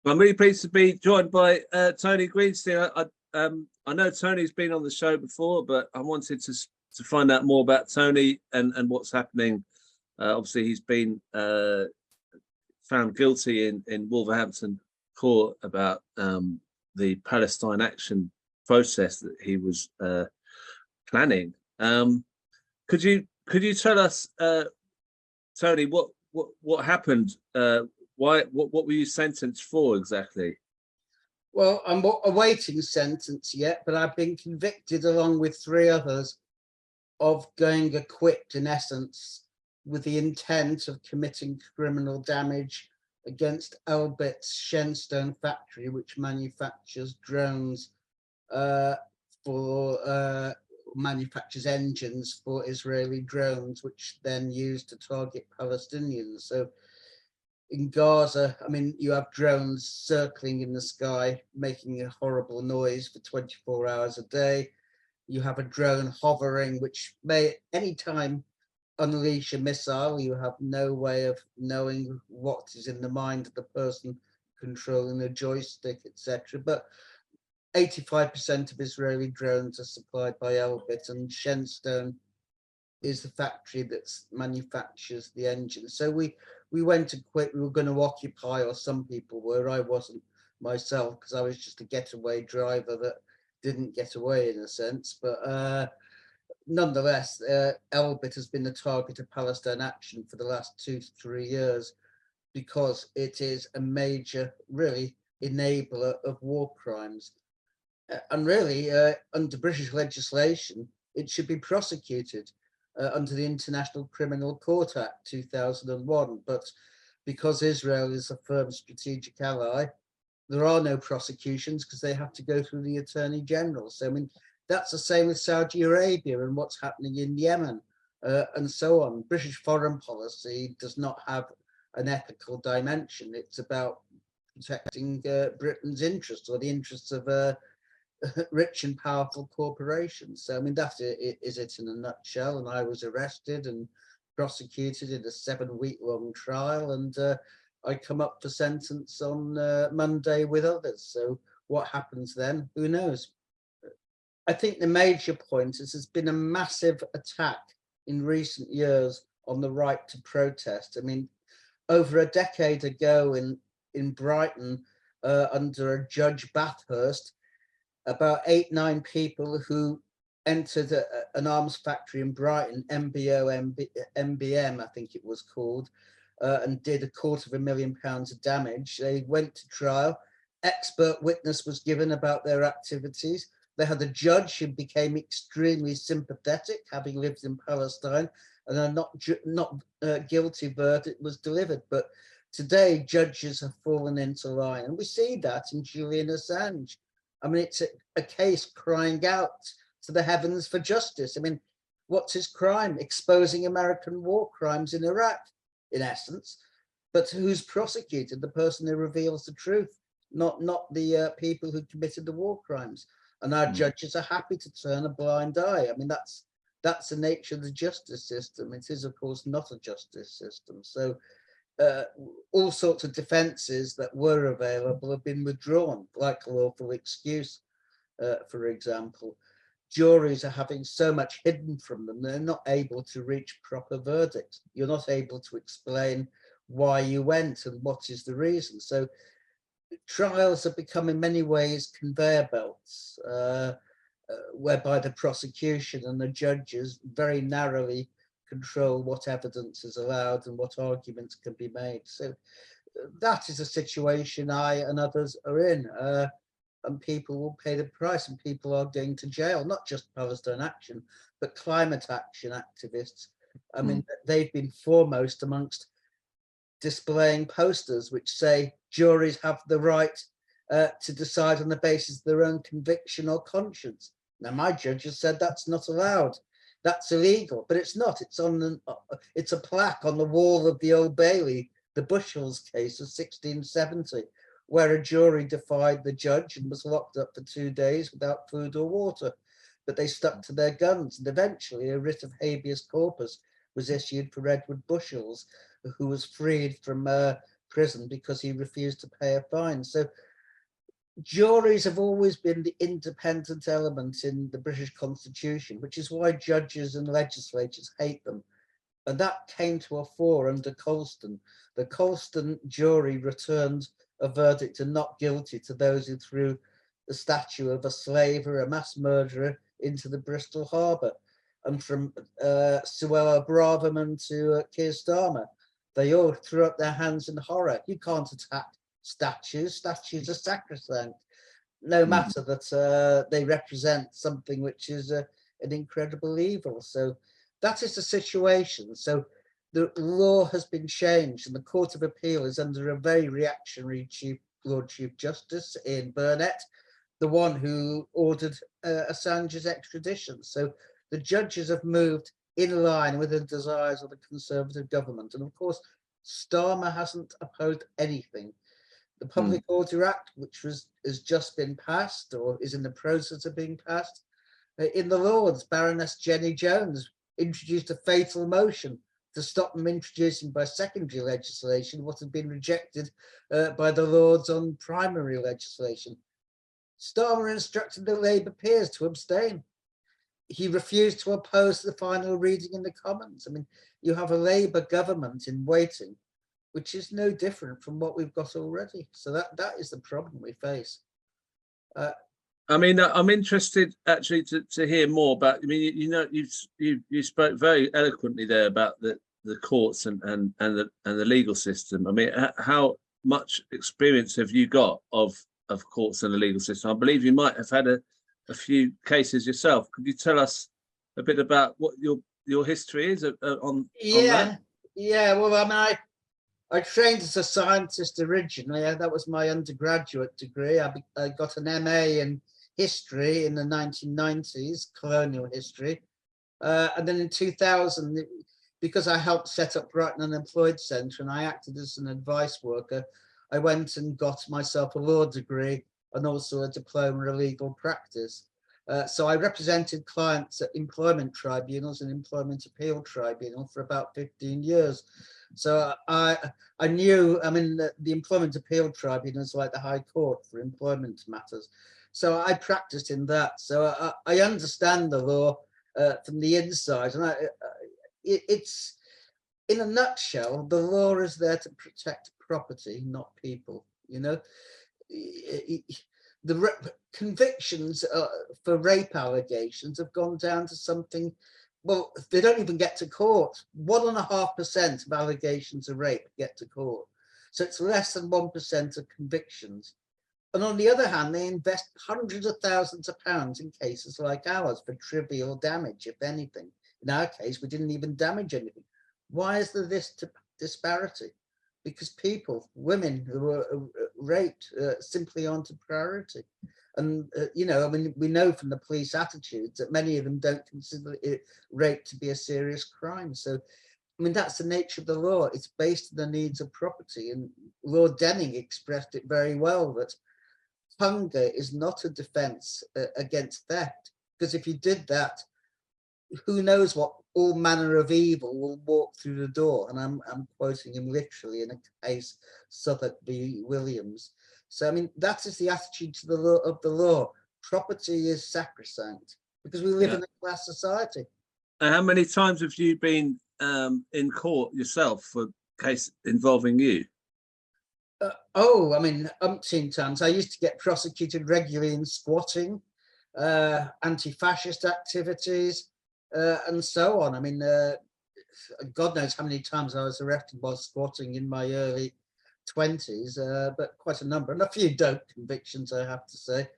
I'm really pleased to be joined by Tony Greenstein. I know Tony's been on the show before, but I wanted to find out more about Tony and what's happening. Obviously, he's been found guilty in Wolverhampton court about the Palestine action process that he was planning. Could you tell us, Tony, what happened? What were you sentenced for exactly? Well, I'm awaiting sentence yet, but I've been convicted along with 3 others of going equipped, in essence, with the intent of committing criminal damage against Elbit's Shenstone factory, which manufactures drones manufactures engines for Israeli drones, which then used to target Palestinians. So in Gaza, I mean, you have drones circling in the sky, making a horrible noise for 24 hours a day. You have a drone hovering, which may at any time unleash a missile. You have no way of knowing what is in the mind of the person controlling the joystick, etc. But 85% of Israeli drones are supplied by Elbit, and Shenstone is the factory that manufactures the engine. So we went to quit. We were going to occupy, or some people were. I wasn't myself, because I was just a getaway driver that didn't get away in a sense. But nonetheless, Elbit has been the target of Palestine action for the last 2 to 3 years, because it is a major, really, enabler of war crimes. And really, under British legislation, it should be prosecuted under the International Criminal Court Act 2001. But because Israel is a firm strategic ally, there are no prosecutions because they have to go through the Attorney General. So, I mean, that's the same with Saudi Arabia and what's happening in Yemen and so on. British foreign policy does not have an ethical dimension. It's about protecting Britain's interests, or the interests of rich and powerful corporations. So, I mean, that is it in a nutshell. And I was arrested and prosecuted in a 7-week-long trial, and I come up for sentence on Monday with others. So what happens then? Who knows? I think the major point is there's been a massive attack in recent years on the right to protest. I mean, over a decade ago in Brighton, under a Judge Bathurst, about 8-9 people who entered an arms factory in Brighton, MBM, I think it was called, and did £250,000 of damage. They went to trial. Expert witness was given about their activities. They had a judge who became extremely sympathetic, having lived in Palestine, and a not guilty verdict was delivered. But today, judges have fallen into line, and we see that in Julian Assange. I mean, it's a case crying out to the heavens for justice. I mean, what's his crime? Exposing American war crimes in Iraq, in essence. But who's prosecuted? The person who reveals the truth, not the people who committed the war crimes. And our judges are happy to turn a blind eye. I mean, that's the nature of the justice system. It is, of course, not a justice system. So all sorts of defences that were available have been withdrawn, like lawful excuse, for example. Juries are having so much hidden from them, they're not able to reach proper verdicts. You're not able to explain why you went and what is the reason. So trials have become in many ways conveyor belts, whereby the prosecution and the judges very narrowly control what evidence is allowed and what arguments can be made. So that is a situation I and others are in, and people will pay the price, and people are going to jail, not just Palestine Action, but climate action activists. I mean, they've been foremost amongst displaying posters which say juries have the right to decide on the basis of their own conviction or conscience. Now, my judge has said that's not allowed. That's illegal, but it's not. It's a plaque on the wall of the Old Bailey, the Bushels case of 1670, where a jury defied the judge and was locked up for 2 days without food or water. But they stuck to their guns, and eventually a writ of habeas corpus was issued for Edward Bushels, who was freed from prison because he refused to pay a fine. So juries have always been the independent element in the British Constitution, which is why judges and legislators hate them. And that came to a fore under Colston. The Colston jury returned a verdict of not guilty to those who threw the statue of a slaver, a mass murderer, into the Bristol Harbour. And from Suella Braverman to Keir Starmer, they all threw up their hands in horror. You can't attack statues. Statues are sacrosanct, no matter that they represent something which is an incredible evil. So that is the situation. So the law has been changed, and the Court of Appeal is under a very reactionary Lord Chief Justice, Ian Burnett, the one who ordered Assange's extradition. So the judges have moved in line with the desires of the Conservative government. And of course, Starmer hasn't opposed anything. The Public Order Act, which has just been passed or is in the process of being passed, in the Lords, Baroness Jenny Jones introduced a fatal motion to stop them introducing by secondary legislation what had been rejected by the Lords on primary legislation. Starmer instructed the Labour peers to abstain. He refused to oppose the final reading in the Commons. I mean, you have a Labour government in waiting, which is no different from what we've got already. So that is the problem we face. I mean, I'm interested actually to hear more about. I mean, you know, you spoke very eloquently there about the courts and the legal system. I mean, how much experience have you got of courts and the legal system? I believe you might have had a few cases yourself. Could you tell us a bit about what your history is on that? Yeah. Well, I mean, I trained as a scientist originally. That was my undergraduate degree. I got an MA in history in the 1990s, colonial history. And then in 2000, because I helped set up Brighton Unemployed Centre and I acted as an advice worker, I went and got myself a law degree and also a diploma of legal practice. So I represented clients at employment tribunals and employment appeal tribunal for about 15 years. So I knew, I mean, the employment appeal tribunal is like the High Court for employment matters. So I practiced in that. So I understand the law from the inside. And it's, in a nutshell, the law is there to protect property, not people, you know. The convictions for rape allegations have gone down to something, well, they don't even get to court. 1.5% of allegations of rape get to court. So it's less than 1% of convictions. And on the other hand, they invest hundreds of thousands of pounds in cases like ours for trivial damage, if anything. In our case, we didn't even damage anything. Why is there this disparity? Because people, women who were raped simply aren't a priority. And, you know, I mean, we know from the police attitudes that many of them don't consider rape to be a serious crime. So, I mean, that's the nature of the law. It's based on the needs of property. And Lord Denning expressed it very well, that hunger is not a defense against theft. Because if you did that, who knows what all manner of evil will walk through the door. And I'm quoting him literally in a case, Southwark v. Williams. So, I mean, that is the attitude to the law of the law. Property is sacrosanct because we live in a class society. And how many times have you been in court yourself for a case involving you? I mean, umpteen times. I used to get prosecuted regularly in squatting, anti-fascist activities, and so on. I mean, God knows how many times I was arrested while squatting in my early 20s, but quite a number, and a few dope convictions, I have to say,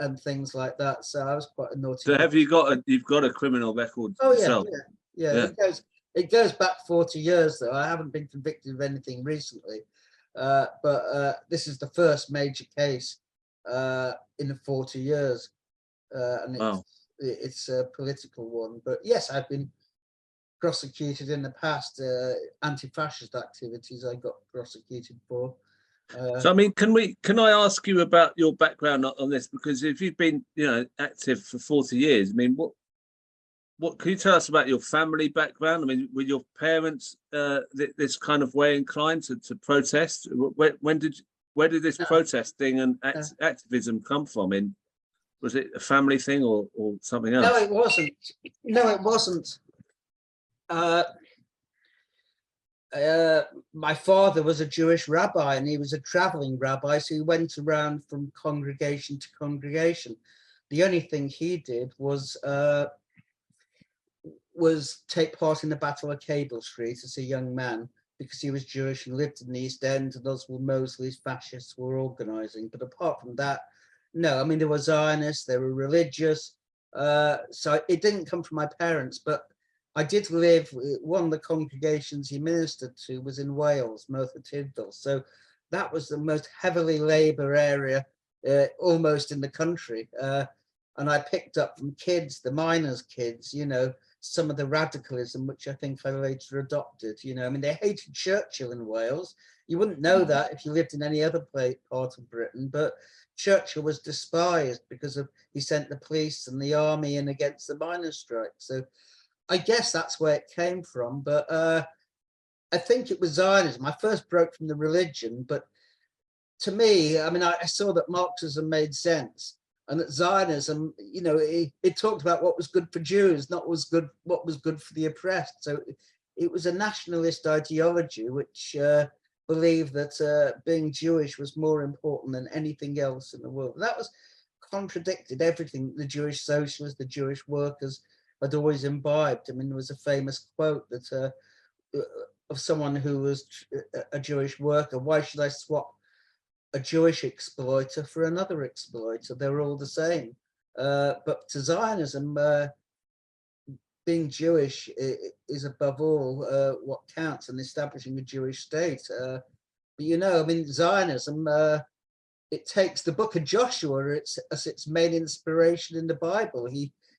and things like that. So I was quite a naughty. So have you got you've got a criminal record yourself? Yeah. It goes back 40 years though. I haven't been convicted of anything recently, but this is the first major case in the 40 years, and it's a political one. But yes, I've been prosecuted in the past. Anti-fascist activities I got prosecuted for. So I mean, can I ask you about your background on this? Because if you've been, you know, active for 40 years, I mean, what can you tell us about your family background? I mean, were your parents this kind of way inclined to protest? Where did this No, protesting and no, activism come from? Was it a family thing or something no, else? it wasn't. No, it wasn't. Uh, my father was a Jewish rabbi, and he was a traveling rabbi, so he went around from congregation to congregation. The only thing he did was take part in the Battle of Cable Street as a young man, because he was Jewish and lived in the East End, and Oswald Mosley's fascists were organizing. But apart from that, no, I mean, there were Zionists, they were religious. So it didn't come from my parents, but I did live, one of the congregations he ministered to was in Wales, Merthyr Tydfil. So that was the most heavily Labour area almost in the country. And I picked up from kids, the miners' kids, some of the radicalism, which I think I later adopted. I mean, they hated Churchill in Wales. You wouldn't know that if you lived in any other part of Britain, but Churchill was despised because he sent the police and the army in against the miners' strike. So I guess that's where it came from. But I think it was Zionism. I first broke from the religion, but to me, I mean, I saw that Marxism made sense, and that Zionism, it talked about what was good for Jews, not what was good for the oppressed. So it was a nationalist ideology which believed that being Jewish was more important than anything else in the world. And that was contradicted everything the Jewish socialists, the Jewish workers had always imbibed. I mean, there was a famous quote that of someone who was a Jewish worker: "Why should I swap a Jewish exploiter for another exploiter? They're all the same." But to Zionism, being Jewish is above all what counts in establishing a Jewish state. But I mean, Zionism, it takes the book of Joshua as its main inspiration in the Bible.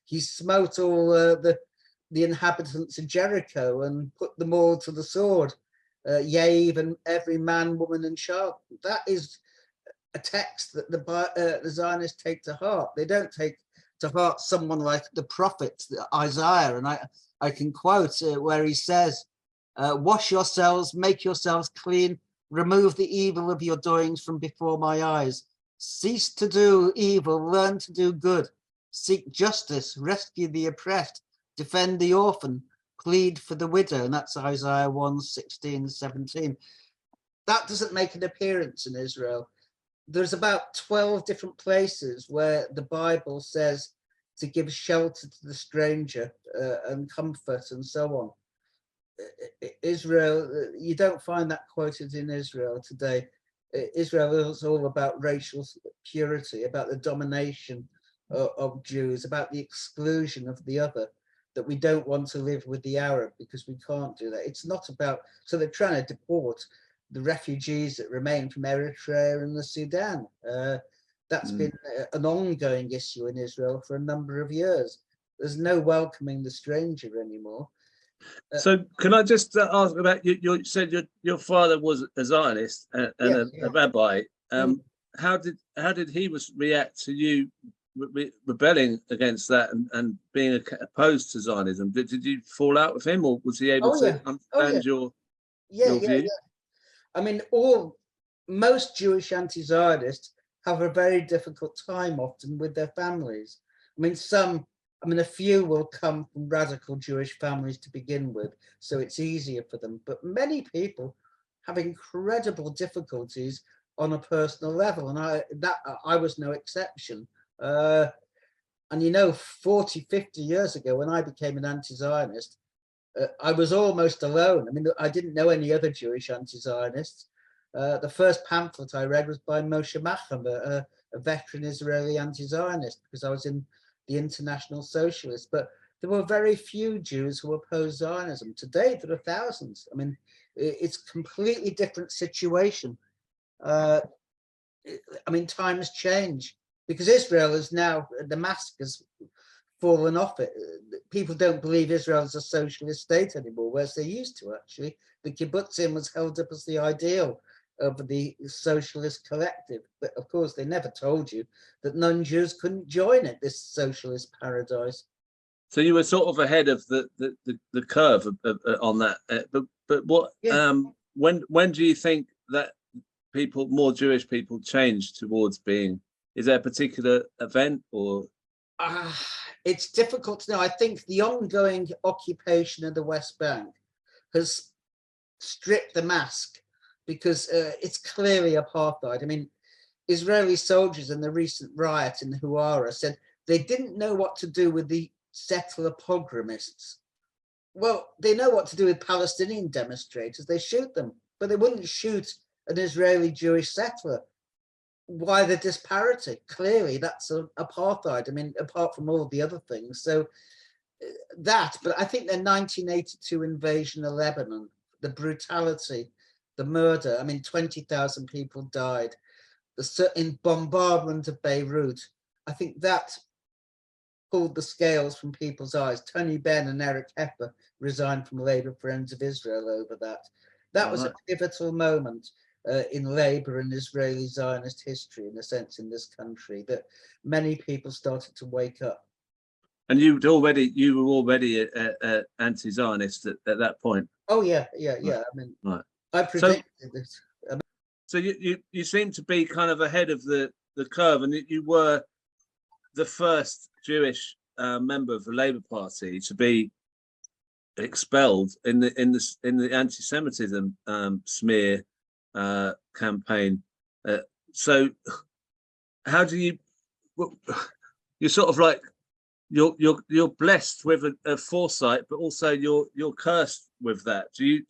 He smote all the inhabitants of Jericho and put them all to the sword. Yea, even every man, woman, and child. That is a text that the Zionists take to heart. They don't take to heart someone like the prophets, Isaiah. And I can quote where he says, "Wash yourselves, make yourselves clean, remove the evil of your doings from before my eyes. Cease to do evil, learn to do good. Seek justice, rescue the oppressed, defend the orphan, plead for the widow." And that's Isaiah 1:16-17. That doesn't make an appearance in Israel. There's about 12 different places where the Bible says to give shelter to the stranger and comfort and so on. Israel, you don't find that quoted in Israel today. Israel is all about racial purity, about the domination of Jews, about the exclusion of the other, that we don't want to live with the Arab because we can't do that. It's not about, so they're trying to deport the refugees that remain from Eritrea and the Sudan. That's been an ongoing issue in Israel for a number of years. There's no welcoming the stranger anymore. So can I just ask about you said your father was a Zionist and Yes, a rabbi. Mm. How did he react to you rebelling against that and being opposed to Zionism? Did you fall out with him, or was he able Oh yeah, to oh yeah, understand your yeah. view? I mean, most Jewish anti-Zionists have a very difficult time often with their families. I mean, a few will come from radical Jewish families to begin with, so it's easier for them. But many people have incredible difficulties on a personal level, and I was no exception. And 40, 50 years ago, when I became an anti-Zionist, I was almost alone. I mean, I didn't know any other Jewish anti-Zionists. The first pamphlet I read was by Moshe Machem, a veteran Israeli anti-Zionist, because I was in the International Socialists. But there were very few Jews who opposed Zionism. Today, there are thousands. I mean, it's a completely different situation. I mean, times change, because Israel is now, the mask has fallen off it. People don't believe Israel is a socialist state anymore, whereas they used to actually. The kibbutzim was held up as the ideal of the socialist collective. But of course, they never told you that non-Jews couldn't join it, this socialist paradise. So you were sort of ahead of the curve on that. But what when do you think that more Jewish people change towards being? Is there a particular event or? It's difficult to know. I think the ongoing occupation of the West Bank has stripped the mask because it's clearly apartheid. I mean, Israeli soldiers in the recent riot in Huara said they didn't know what to do with the settler pogromists. Well, they know what to do with Palestinian demonstrators. They shoot them, but they wouldn't shoot an Israeli Jewish settler. Why the disparity? Clearly, that's apartheid. I mean, apart from all the other things. So that, but I think the 1982 invasion of Lebanon, the brutality, the murder, I mean, 20,000 people died. The bombardment of Beirut, I think that pulled the scales from people's eyes. Tony Benn and Eric Hepper resigned from Labour Friends of Israel over that. That was a pivotal moment in Labour and Israeli Zionist history, in a sense, in this country, that many people started to wake up. And you were already anti-Zionist at that point. Oh yeah. I mean, I predicted this. So you seem to be kind of ahead of the curve, and you were the first Jewish member of the Labour Party to be expelled in the anti-Semitism smear campaign. So how do you're sort of like you're blessed with a foresight, but also you're cursed with that. Do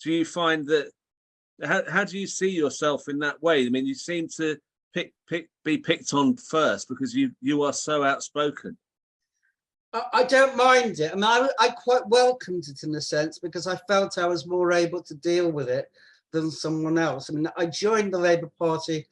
you find that? How do you see yourself in that way? I mean, you seem to be picked on first because you are so outspoken. I don't mind it. I mean, I quite welcomed it in a sense because I felt I was more able to deal with it than someone else. I mean, I joined the Labour Party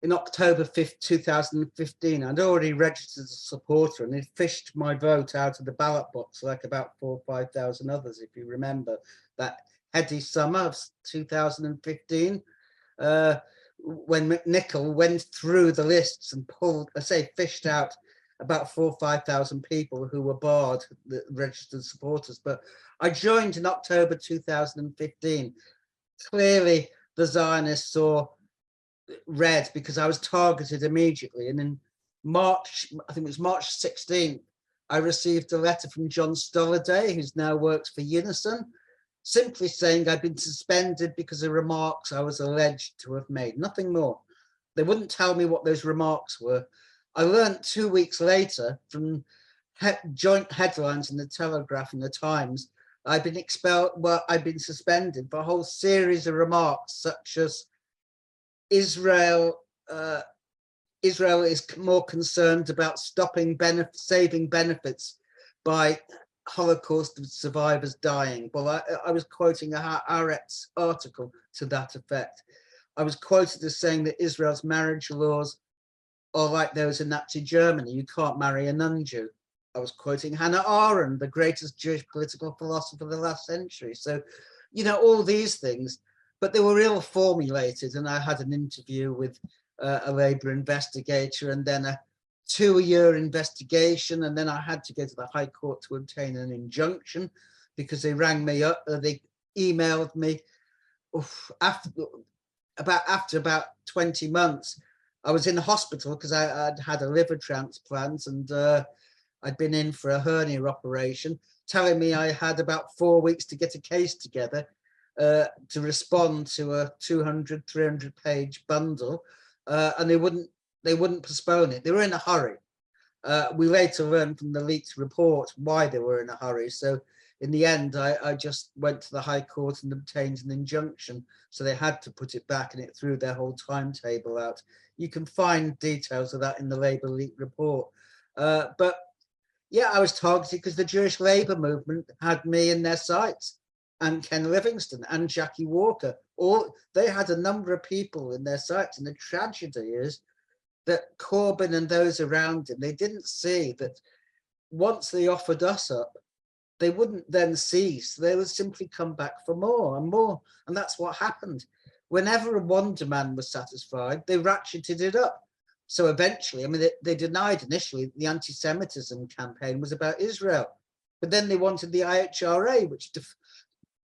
in October 5th, 2015. I'd already registered as a supporter and it fished my vote out of the ballot box like about 4,000 or 5,000 others, if you remember that heady summer of 2015, when McNichol went through the lists and fished out about 4,000 or 5,000 people who were barred, the registered supporters. But I joined in October 2015. Clearly, the Zionists saw red because I was targeted immediately. And in March, I think it was March 16th, I received a letter from John Stolliday, who now works for Unison, simply saying I'd been suspended because of remarks I was alleged to have made, nothing more. They wouldn't tell me what those remarks were. I learned 2 weeks later from joint headlines in the Telegraph and the Times, I'd been expelled, well, I'd been suspended for a whole series of remarks such as Israel is more concerned about saving benefits by Holocaust survivors dying. Well, I was quoting a Haaretz article to that effect. I was quoted as saying that Israel's marriage laws are like those in Nazi Germany. You can't marry a non-Jew. I was quoting Hannah Arendt, the greatest Jewish political philosopher of the last century. So, you know, all these things, but they were ill formulated. And I had an interview with a Labour investigator and then a 2-year investigation. And then I had to go to the High Court to obtain an injunction because they rang me up, they emailed me after about 20 months. I was in the hospital because I'd had a liver transplant and I'd been in for a hernia operation, telling me I had about 4 weeks to get a case together to respond to a 200, 300 page bundle. And they wouldn't postpone it. They were in a hurry. We later learned from the leaked report why they were in a hurry. So in the end, I just went to the High Court and obtained an injunction. So they had to put it back and it threw their whole timetable out. You can find details of that in the Labour leaked report. But yeah, I was targeted because the Jewish Labour movement had me in their sights, and Ken Livingstone and Jackie Walker. They had a number of people in their sights. And the tragedy is that Corbyn and those around him, they didn't see that once they offered us up, they wouldn't then cease. They would simply come back for more and more. And that's what happened. Whenever one demand was satisfied, they ratcheted it up. So eventually, I mean, they denied initially the anti-Semitism campaign was about Israel, but then they wanted the IHRA,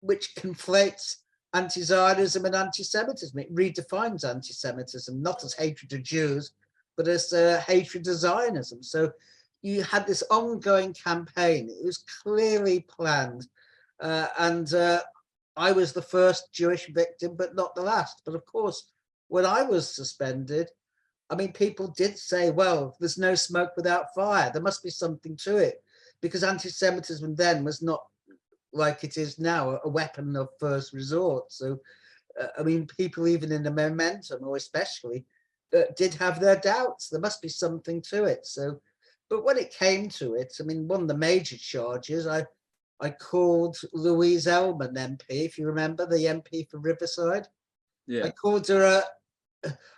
which conflates anti-Zionism and anti-Semitism. It redefines anti-Semitism, not as hatred of Jews, but as hatred of Zionism. So you had this ongoing campaign. It was clearly planned. And I was the first Jewish victim, but not the last. But of course, when I was suspended, I mean, people did say, well, there's no smoke without fire. There must be something to it, because anti-Semitism then was not like it is now, a weapon of first resort. So, I mean, people even in the momentum, or especially, did have their doubts. There must be something to it. So, but when it came to it, I mean, one of the major charges, I called Louise Ellman MP, if you remember, the MP for Riverside. Yeah. I called her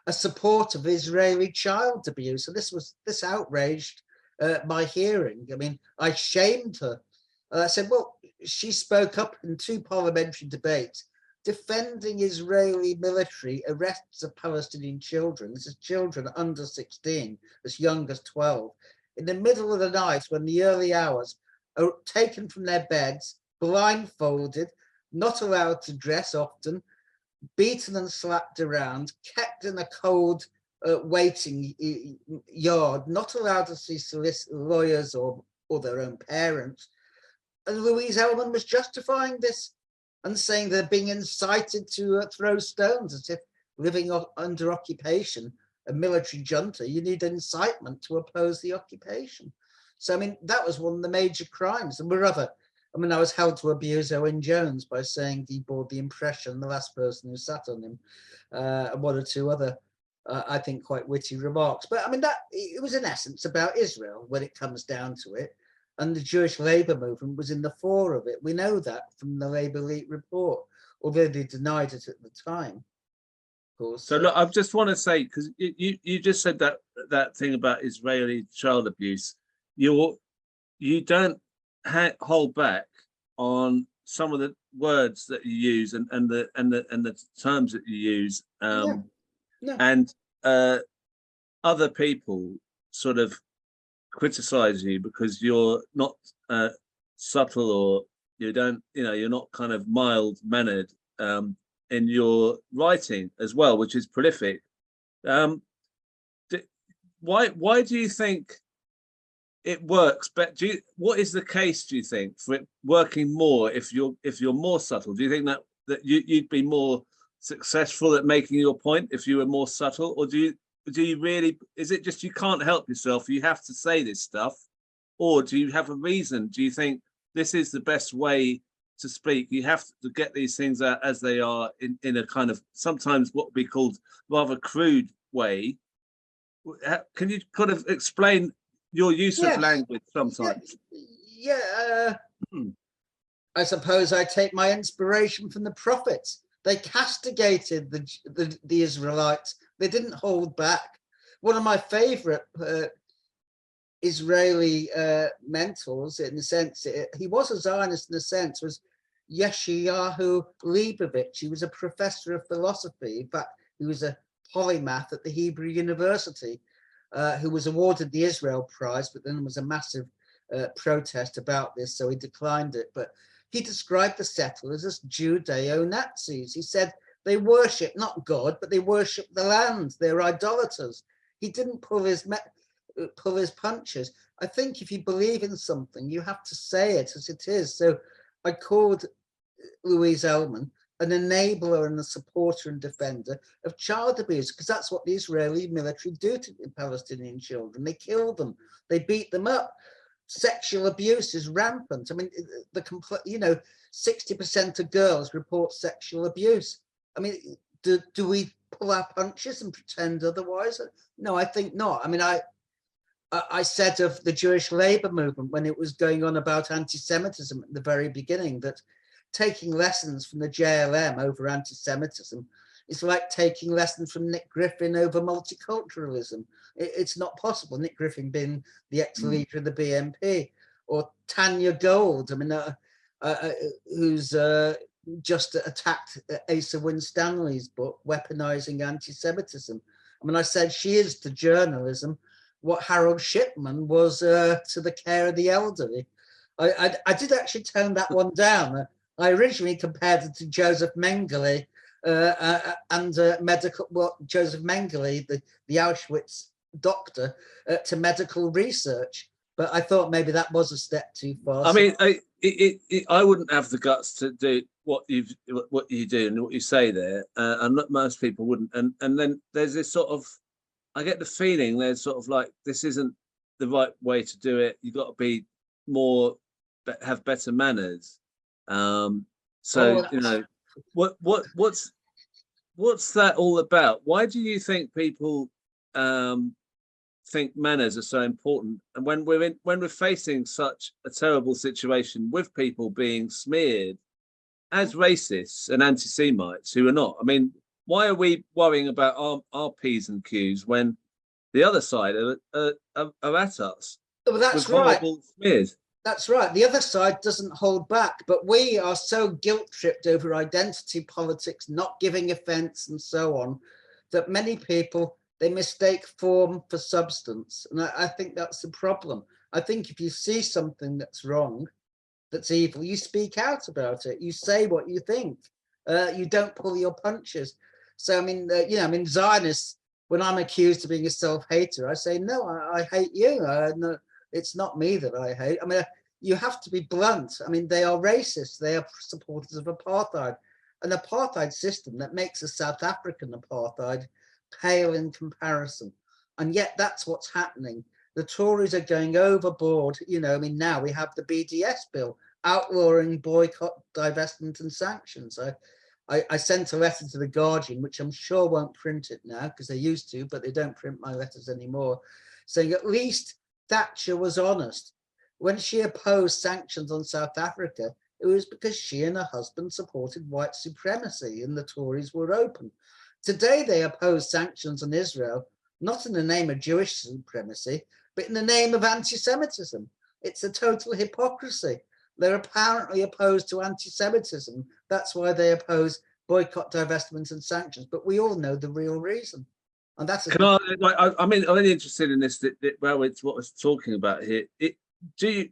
a support of Israeli child abuse. So this outraged my hearing. I mean, I shamed her. I said, well, she spoke up in 2 parliamentary debates defending Israeli military arrests of Palestinian children. This is children under 16, as young as 12, in the middle of the night when the early hours are taken from their beds, blindfolded, not allowed to dress often, beaten and slapped around, kept in a cold waiting yard, not allowed to see lawyers or their own parents. And Louise Ellman was justifying this and saying they're being incited to throw stones, as if living under occupation, a military junta, you need incitement to oppose the occupation. So, I mean, that was one of the major crimes. And I was held to abuse Owen Jones by saying he bore the impression, the last person who sat on him, and 1 or 2 other, I think, quite witty remarks. But I mean, it was in essence about Israel when it comes down to it. And the Jewish labour movement was in the fore of it. We know that from the Labour Elite report, although they denied it at the time, of course. So look, I just want to say, because you just said that thing about Israeli child abuse, you don't hold back on some of the words that you use and the terms that you use, No. and other people sort of criticize you because you're not subtle, or you're not kind of mild mannered in your writing as well, which is prolific. Why do you think it works? But what is the case, do you think, for it working more if you're more subtle? Do you think that you'd be more successful at making your point if you were more subtle, or do you really, is it just you can't help yourself, you have to say this stuff, or do you have a reason? Do you think this is the best way to speak? You have to get these things out as they are in a kind of sometimes what would be called rather crude way. Can you kind of explain your use of language sometimes? I suppose I take my inspiration from the prophets. They castigated the Israelites. They didn't hold back. One of my favorite Israeli mentors, in a sense, he was a Zionist in a sense, was Yeshayahu Leibovich. He was a professor of philosophy, but he was a polymath at the Hebrew University, who was awarded the Israel Prize, but then there was a massive protest about this, so he declined it. But he described the settlers as Judeo-Nazis. He said they worship not God, but they worship the land. They're idolaters. He didn't pull his punches. I think if you believe in something, you have to say it as it is. So I called Louise Ellman an enabler and a supporter and defender of child abuse, because that's what the Israeli military do to Palestinian children. They kill them. They beat them up. Sexual abuse is rampant. I mean, 60% of girls report sexual abuse. I mean, do we pull our punches and pretend otherwise? No, I think not. I mean, I said of the Jewish labor movement when it was going on about anti-Semitism at the very beginning, that taking lessons from the JLM over anti-Semitism is like taking lessons from Nick Griffin over multiculturalism. It's not possible. Nick Griffin being the ex-leader of the BNP, or Tanya Gold, I mean, who's just attacked Asa Winstanley's book, Weaponizing Anti-Semitism. I mean, I said she is to journalism what Harold Shipman was to the care of the elderly. I did actually tone that one down. I originally compared it to Joseph Mengele and medical, well, Joseph Mengele, the Auschwitz doctor, to medical research. But I thought maybe that was a step too far. I mean, I wouldn't have the guts to do what you do and what you say there, and most people wouldn't. And then there's this sort of, I get the feeling there's sort of like, this isn't the right way to do it. You've got to be more, have better manners. So you know, what's that all about? Why do you think people think manners are so important? And when we're facing such a terrible situation with people being smeared as racists and anti-Semites who are not, I mean, why are we worrying about our P's and Q's when the other side are at us? Well, that's with right. Smears? That's right. The other side doesn't hold back, but we are so guilt-tripped over identity politics, not giving offence and so on, that many people, they mistake form for substance. And I think that's the problem. I think if you see something that's wrong, that's evil, you speak out about it. You say what you think. You don't pull your punches. So, I mean, you know, I mean, Zionists, when I'm accused of being a self-hater, I say, no, I hate you. No, it's not me that I hate. I mean, you have to be blunt. I mean, they are racist. They are supporters of apartheid. An apartheid system that makes a South African apartheid pale in comparison. And yet that's what's happening. The Tories are going overboard. You know, I mean, now we have the BDS bill outlawing boycott, divestment and sanctions. I sent a letter to the Guardian, which I'm sure won't print it now because they used to, but they don't print my letters anymore, saying at least Thatcher was honest. When she opposed sanctions on South Africa, it was because she and her husband supported white supremacy and the Tories were open. Today, they oppose sanctions on Israel, not in the name of Jewish supremacy, but in the name of anti-Semitism. It's a total hypocrisy. They're apparently opposed to anti-Semitism. That's why they oppose boycott, divestment and sanctions. But we all know the real reason. And that's I mean, I'm really interested in this. Well, it's what I was talking about here. Do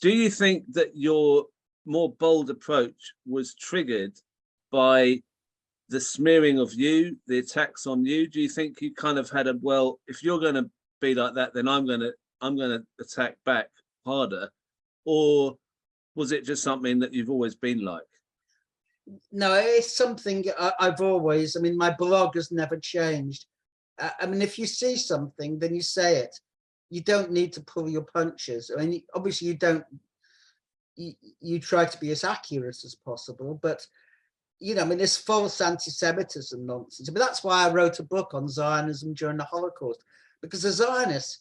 you think that your more bold approach was triggered by the smearing of you, the attacks on you? Do you think you kind of had a, well, if you're going to be like that, then I'm going to attack back harder, or was it just something that you've always been like? No, it's something I've always. I mean, my blog has never changed. I mean, if you see something, then you say it. You don't need to pull your punches. I mean, obviously you don't. You try to be as accurate as possible, but you know, I mean, this false anti-Semitism nonsense. But that's why I wrote a book on Zionism during the Holocaust, because the Zionists,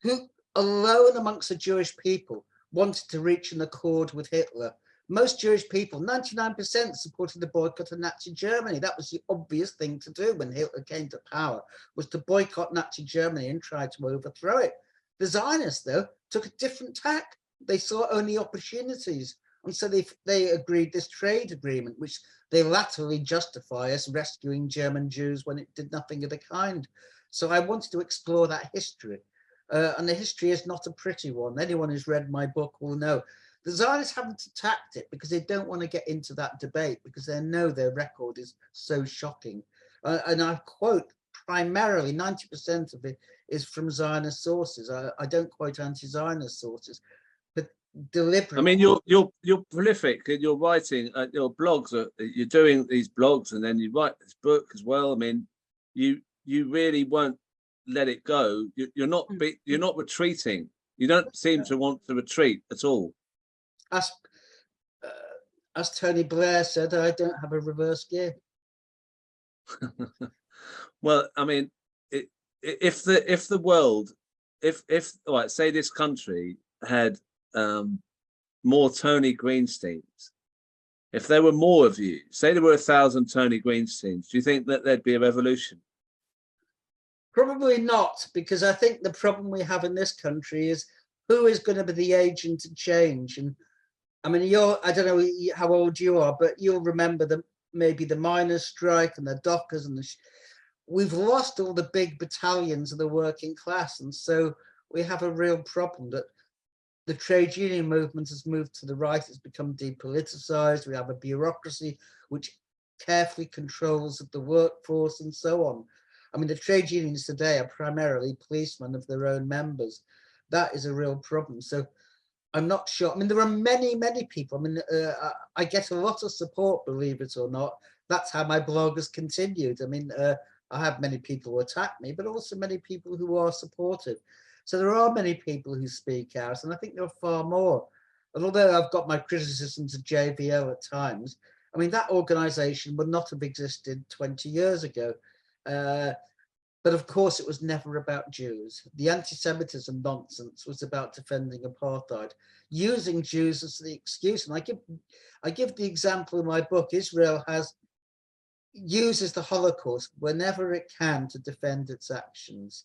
who alone amongst the Jewish people, wanted to reach an accord with Hitler. Most Jewish people, 99%, supported the boycott of Nazi Germany. That was the obvious thing to do when Hitler came to power, was to boycott Nazi Germany and try to overthrow it. The Zionists, though, took a different tack. They saw only opportunities. And so they agreed this trade agreement, which they latterly justify as rescuing German Jews when it did nothing of the kind. So I wanted to explore that history. And the history is not a pretty one. Anyone who's read my book will know. The Zionists haven't attacked it because they don't want to get into that debate, because they know their record is so shocking. And I quote primarily 90% of it is from Zionist sources. I don't quote anti-Zionist sources, but deliberately. I mean, you're prolific in your writing. Your blogs you're doing these blogs, and then you write this book as well. I mean, you really won't let it go. You're not retreating. You don't seem to want to retreat at all. As Tony Blair said, I don't have a reverse gear. Well, I mean, if the world, if right, say this country had more Tony Greensteins, if there were more of you, say there were 1,000 Tony Greensteins, do you think that there'd be a revolution? Probably not, because I think the problem we have in this country is who is going to be the agent of change. And I mean, I don't know how old you are, but you'll remember maybe the miners' strike and the dockers and we've lost all the big battalions of the working class, and so we have a real problem that the trade union movement has moved to the right, it's become depoliticized, we have a bureaucracy which carefully controls the workforce and so on. I mean, the trade unions today are primarily policemen of their own members. That is a real problem. So I'm not sure. I mean, there are many, many people. I mean, I get a lot of support, believe it or not. That's how my blog has continued. I mean, I have many people who attack me, but also many people who are supportive. So there are many people who speak out, and I think there are far more. And although I've got my criticisms of JVO at times, I mean, that organization would not have existed 20 years ago. But of course, it was never about Jews. The anti-Semitism nonsense was about defending apartheid, using Jews as the excuse. And I give the example in my book. Israel uses the Holocaust whenever it can to defend its actions.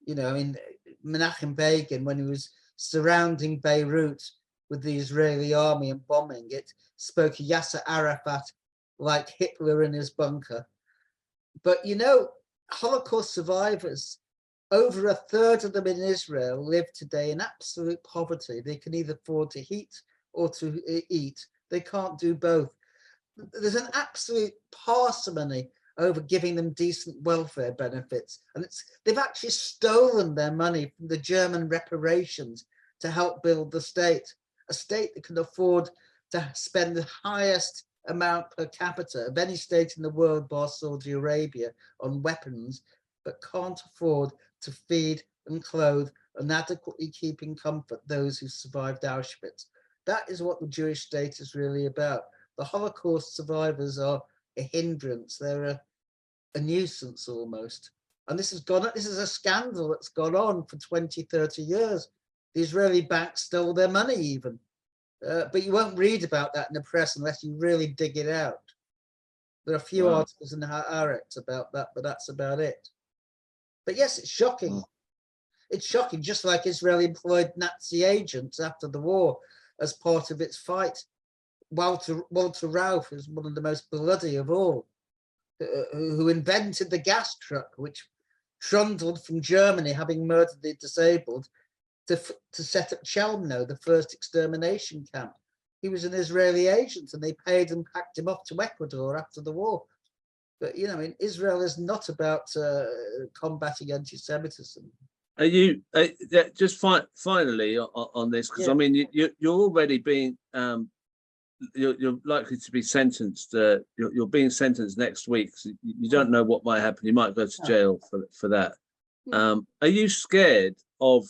You know, I mean, Menachem Begin, when he was surrounding Beirut with the Israeli army and bombing it, spoke of Yasser Arafat like Hitler in his bunker. But, you know, Holocaust survivors, over a third of them in Israel live today in absolute poverty. They can either afford to heat or to eat. They can't do both. There's an absolute parsimony over giving them decent welfare benefits. And they've actually stolen their money from the German reparations to help build the state, a state that can afford to spend the highest amount per capita of any state in the world bar Saudi Arabia on weapons, but can't afford to feed and clothe and adequately keep in comfort those who survived Auschwitz. That is what the Jewish state is really about. The Holocaust survivors are a hindrance. They're a nuisance almost. And this is a scandal that's gone on for 20, 30 years. The Israeli banks stole their money even. But you won't read about that in the press unless you really dig it out. There are a few articles in the Haaretz about that, but that's about it. But yes, it's shocking. It's shocking, just like Israel employed Nazi agents after the war as part of its fight. Walter Rauff is one of the most bloody of all, who invented the gas truck, which trundled from Germany, having murdered the disabled, to set up Chelmno, the first extermination camp. He was an Israeli agent, and they paid and packed him off to Ecuador after the war. But, you know, I mean, Israel is not about combating anti-Semitism. Are you just finally on this? Because I mean, you're already being you're likely to be sentenced. You're being sentenced next week. So you don't know what might happen. You might go to jail for that. Are you scared of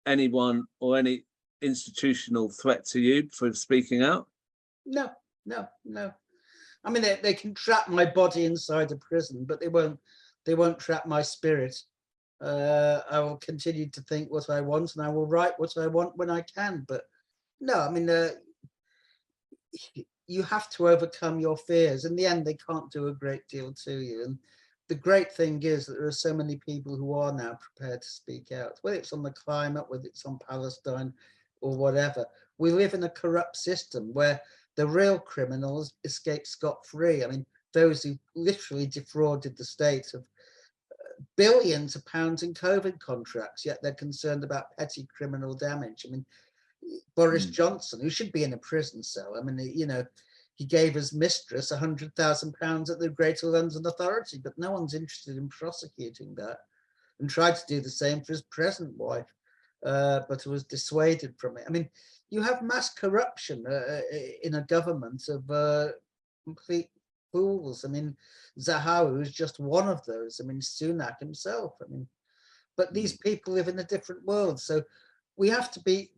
anyone or any institutional threat to you for speaking out? No. I mean, they can trap my body inside a prison, but they won't trap my spirit. I will continue to think what I want, and I will write what I want when I can. But no, I mean, you have to overcome your fears. In the end, they can't do a great deal to you. And the great thing is that there are so many people who are now prepared to speak out, whether it's on the climate, whether it's on Palestine or whatever. We live in a corrupt system where the real criminals escape scot-free. I mean, those who literally defrauded the state of billions of pounds in COVID contracts, yet they're concerned about petty criminal damage. I mean, Boris Johnson, who should be in a prison cell, I mean, you know, he gave his mistress £100,000 at the Greater London Authority, but no one's interested in prosecuting that, and tried to do the same for his present wife, but was dissuaded from it. I mean, you have mass corruption in a government of complete fools. I mean, Zahawi is just one of those. I mean, Sunak himself. I mean, but these people live in a different world. So we have to be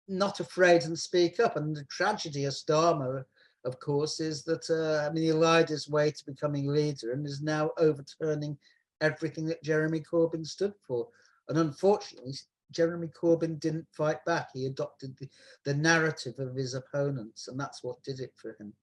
not afraid and speak up. And the tragedy of Starmer, of course, is that, I mean, he lied his way to becoming leader and is now overturning everything that Jeremy Corbyn stood for. And unfortunately, Jeremy Corbyn didn't fight back. He adopted the narrative of his opponents, and that's what did it for him.